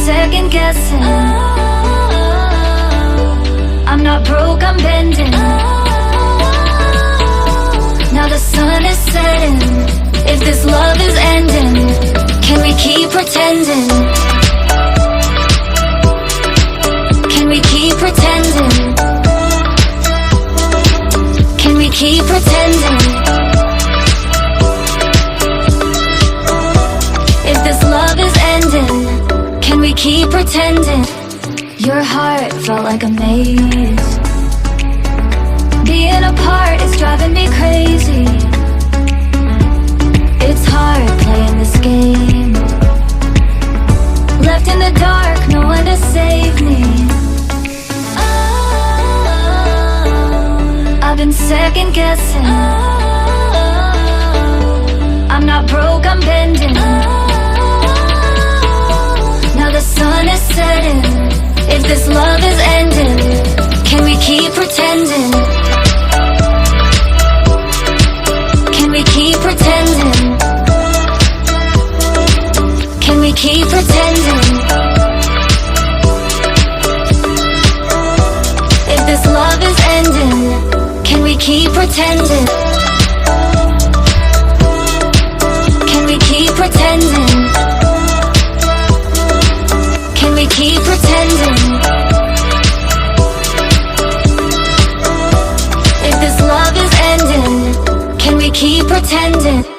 second guessing. I'm not broke, I'm bending. Now the sun is setting. If this love is ending, can we keep pretending? Can we keep pretending? Can we keep pretending? If this love is ending, can we keep pretending? Your heart felt like a maze. Being apart is driving me crazy. It's hard playing this game. Left in the dark, no one to save me. I've been second guessing. I'm not broke, I'm bending. Now the sun is setting. If this love is ending, can we keep pretending? Can we keep pretending? Can we keep pretending? If this love is ending, can we keep pretending? Can we keep pretending? Can we keep pretending? If this love is ending, can we keep pretending?